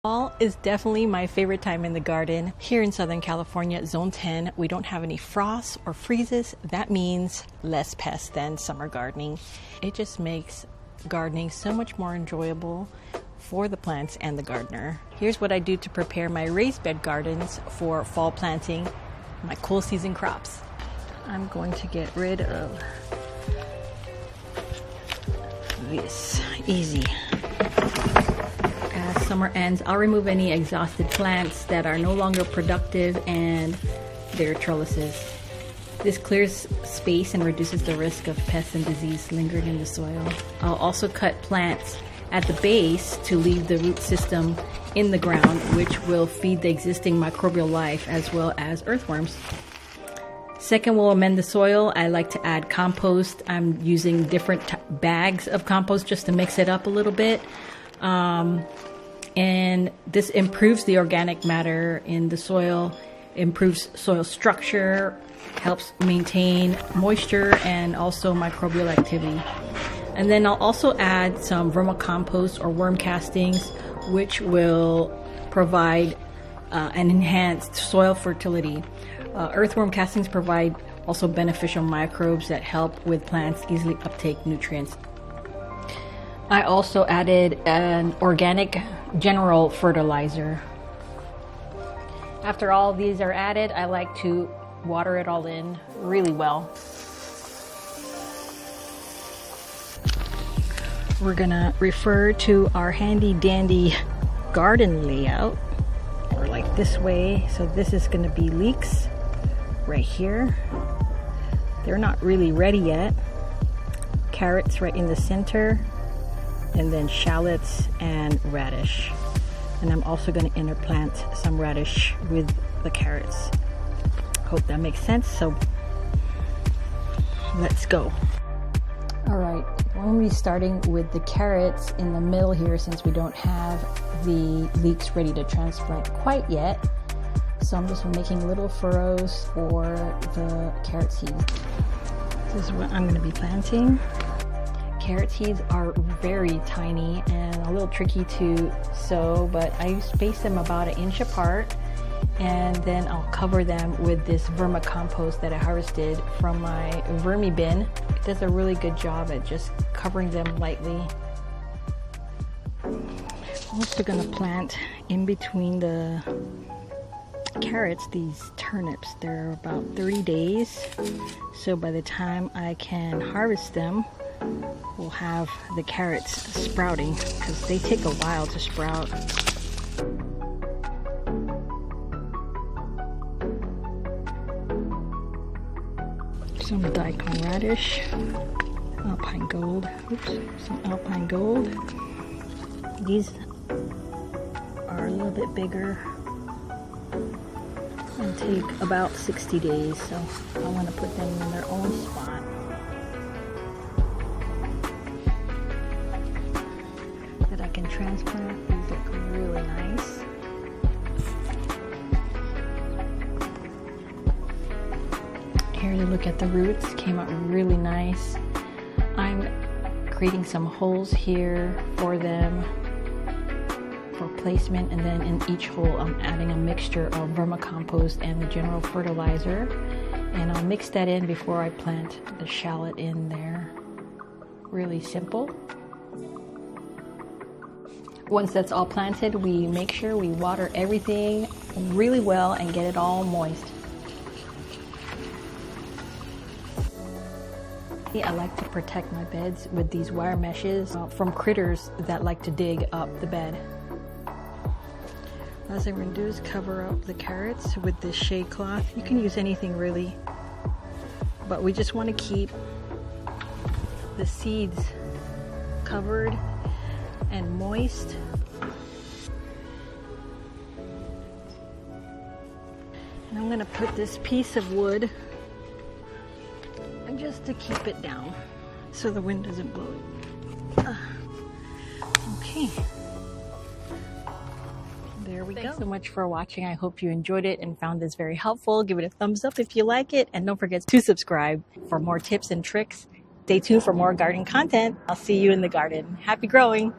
Fall is definitely my favorite time in the garden. Here in Southern California, Zone 10, we don't have any frosts or freezes. That means less pests than summer gardening. It just makes gardening so much more enjoyable for the plants and the gardener. Here's what I do to prepare my raised bed gardens for fall planting, my cool season crops. I'm going to get rid of this. Easy. As summer ends, I'll remove any exhausted plants that are no longer productive and their trellises. This clears space and reduces the risk of pests and disease lingering in the soil. I'll also cut plants at the base to leave the root system in the ground, which will feed the existing microbial life as well as earthworms. Second, we'll amend the soil. I like to add compost. I'm using different bags of compost just to mix it up a little bit. And this improves the organic matter in the soil, improves soil structure, helps maintain moisture and also microbial activity. And then I'll also add some vermicompost or worm castings, which will provide an enhanced soil fertility. Earthworm castings provide also beneficial microbes that help with plants easily uptake nutrients. I also added an organic general fertilizer. After all of these are added, I like to water it all in really well. We're gonna refer to our handy dandy garden layout, or like this way. So this is gonna be leeks right here. They're not really ready yet. Carrots right in the center, and then shallots and radish. And I'm also going to interplant some radish with the carrots. Hope that makes sense. So let's go. All right, I'm going to be starting with the carrots in the middle here since we don't have the leeks ready to transplant quite yet. So I'm just making little furrows for the carrot seeds. This is what I'm going to be planting. Carrot seeds are very tiny and a little tricky to sow, but I space them about 1 inch apart, and then I'll cover them with this vermicompost that I harvested from my vermi bin. It does a really good job at just covering them lightly. I'm also going to plant in between the carrots these turnips. They're about 30 days, so by the time I can harvest them, we'll have the carrots sprouting because they take a while to sprout. Some daikon radish, alpine gold, some alpine gold. These are a little bit bigger and take about 60 days, so I want to put them in their own spot. That I can transplant. These look really nice. Here to look at the roots, came out really nice. I'm creating some holes here for them for placement, and then in each hole I'm adding a mixture of vermicompost and the general fertilizer, and I'll mix that in before I plant the shallot in there. Really simple. Once that's all planted, we make sure we water everything really well and get it all moist. I like to protect my beds with these wire meshes from critters that like to dig up the bed. Last thing we're going to do is cover up the carrots with this shade cloth. You can use anything really, but we just want to keep the seeds covered and moist. And I'm going to put this piece of wood just to keep it down so the wind doesn't blow it. Okay. There we go. Thanks so much for watching. I hope you enjoyed it and found this very helpful. Give it a thumbs up if you like it, and don't forget to subscribe for more tips and tricks. Stay tuned for more garden content. I'll see you in the garden. Happy growing!